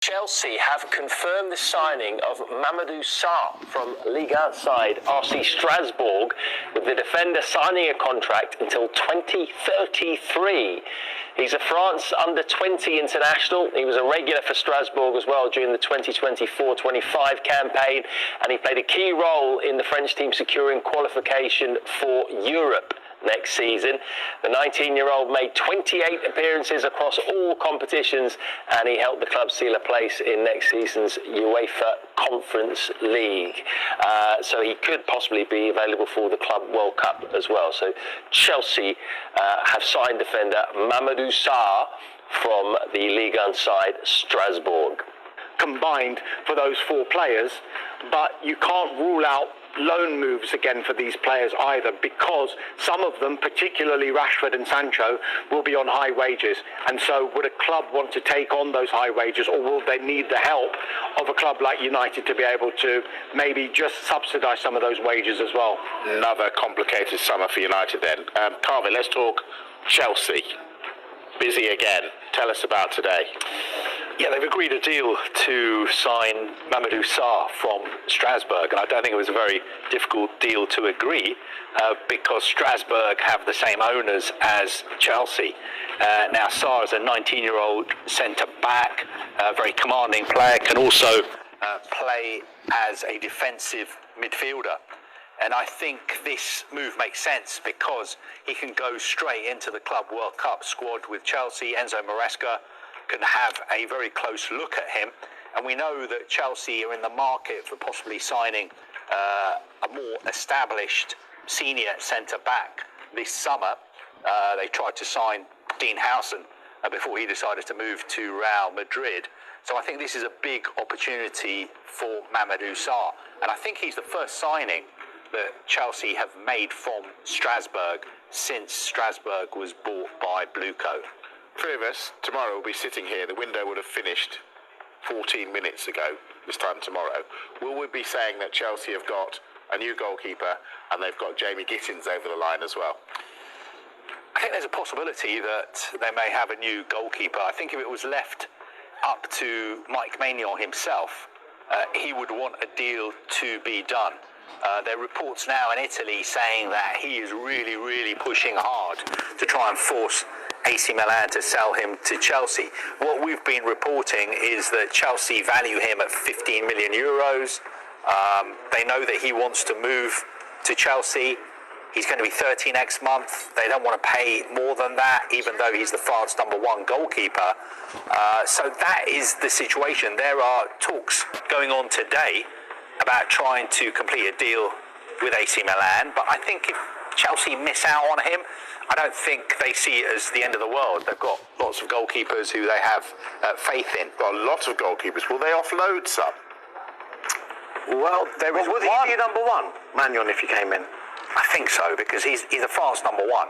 Chelsea have confirmed the signing of Mamadou Sarr from Ligue 1 side RC Strasbourg, with the defender signing a contract until 2033. He's a France under-20 international. He was a regular for Strasbourg as well during the 2024-25 campaign, and he played a key role in the French team securing qualification for Europe next season. The 19-year-old made 28 appearances across all competitions, and he helped the club seal a place in next season's UEFA Conference League. So he could possibly be available for the Club World Cup as well. So Chelsea have signed defender Mamadou Sarr from the Ligue 1 side Strasbourg. Combined for those four players, but you can't rule out loan moves again for these players either, because some of them, particularly Rashford and Sancho, will be on high wages. And so would a club want to take on those high wages, or will they need the help of a club like United to be able to maybe just subsidise some of those wages as well? Another complicated summer for United then. Carvin, let's talk Chelsea. Busy again. Tell us about today. Yeah, they've agreed a deal to sign Mamadou Sarr from Strasbourg, and I don't think it was a very difficult deal to agree because Strasbourg have the same owners as Chelsea. Now, Sarr is a 19-year-old centre-back, a very commanding player, can also play as a defensive midfielder. And I think this move makes sense because he can go straight into the Club World Cup squad with Chelsea. ENZO Maresca can have a very close look at him. And we know that Chelsea are in the market for possibly signing a more established senior centre-back this summer. They tried to sign Dean Howson before he decided to move to Real Madrid. So I think this is a big opportunity for Mamadou Sarr. And I think he's the first signing that Chelsea have made from Strasbourg since Strasbourg was bought by Bluecoat. Three of us tomorrow will be sitting here. The window would have finished 14 minutes ago this time tomorrow. Will we be saying that Chelsea have got a new goalkeeper and they've got Jamie Gittins over the line as well? I think there's a possibility that they may have a new goalkeeper. I think if it was left up to Mike Maignan himself, he would want a deal to be done. There are reports now in Italy saying that he is really pushing hard to try and force AC Milan to sell him to Chelsea. What we've been reporting is that Chelsea value him at 15 million euros. They know that he wants to move to Chelsea. He's going to be 30 next month. They don't want to pay more than that, even though he's the France #1 goalkeeper. So that is the situation. There are talks going on today about trying to complete a deal with AC Milan, but I think if Chelsea miss out on him, I don't think they see it as the end of the world. They've got lots of goalkeepers who they have faith in. Got a lot of goalkeepers. Will they offload some? Well, there is Would he be #1, Maignan, if he came in? I think so, because he's the France #1.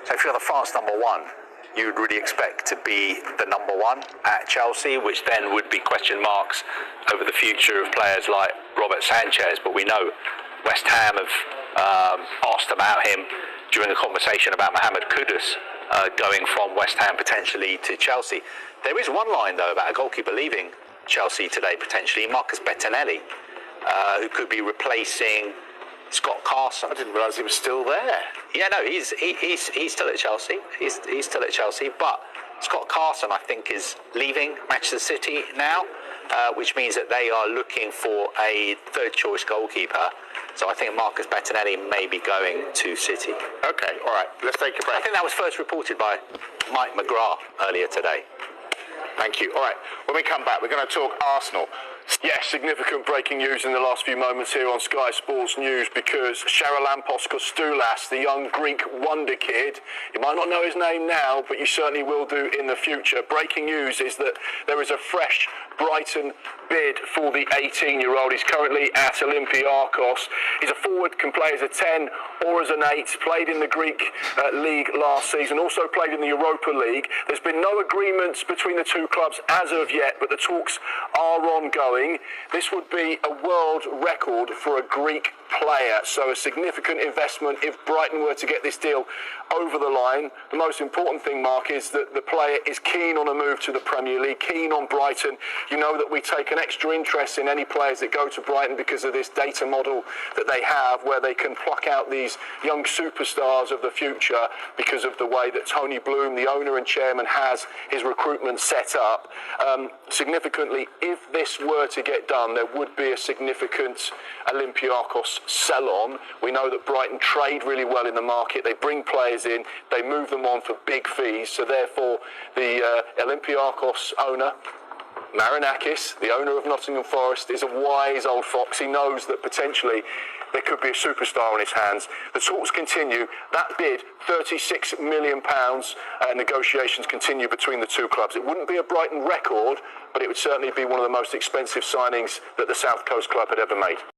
So if you're the France #1, you would really expect to be the #1 at Chelsea, which then would be question marks over the future of players like Robert Sanchez. But we know West Ham have asked about him during the conversation about Mohamed Kudus going from West Ham potentially to Chelsea. There is one line, though, about a goalkeeper leaving Chelsea today, potentially, Marcus Bettinelli, who could be replacing Scott Carson. I didn't realise he was still there. Yeah, no, he's still at Chelsea. He's still at Chelsea, but Scott Carson, I think, is leaving Manchester City now, which means that they are looking for a third-choice goalkeeper. So I think Marcus Bettinelli may be going to City. Okay, all right, let's take a break. I think that was first reported by Mike McGrath earlier today. Thank you. All right, when we come back, we're going to talk Arsenal. Yes, significant breaking news in the last few moments here on Sky Sports News, because Charalampos Kostoulas, the young Greek wonder kid, you might not know his name now, but you certainly will do in the future. Breaking news is that there is a fresh Brighton bid for the 18-year-old. He's currently at Olympiacos. He's a forward, can play as a 10 or as an 8, played in the Greek league last season, also played in the Europa League. There's been no agreements between the two clubs as of yet, but the talks are ongoing. going, this would be a world record for a Greek player. So a significant investment if Brighton were to get this deal over the line. The most important thing, Mark, is that the player is keen on a move to the Premier League, keen on Brighton. You know that we take an extra interest in any players that go to Brighton because of this data model that they have, where they can pluck out these young superstars of the future because of the way that Tony Bloom, the owner and chairman, has his recruitment set up. Significantly, if this were to get done, there would be a significant Olympiacos sell-on. We know that Brighton trade really well in the market. They bring players in, they move them on for big fees. So therefore, the Olympiacos owner, Marinakis, the owner of Nottingham Forest, is a wise old fox. He knows that potentially there could be a superstar on his hands. The talks continue. That bid, £36 million, negotiations continue between the two clubs. It wouldn't be a Brighton record, but it would certainly be one of the most expensive signings that the South Coast club had ever made.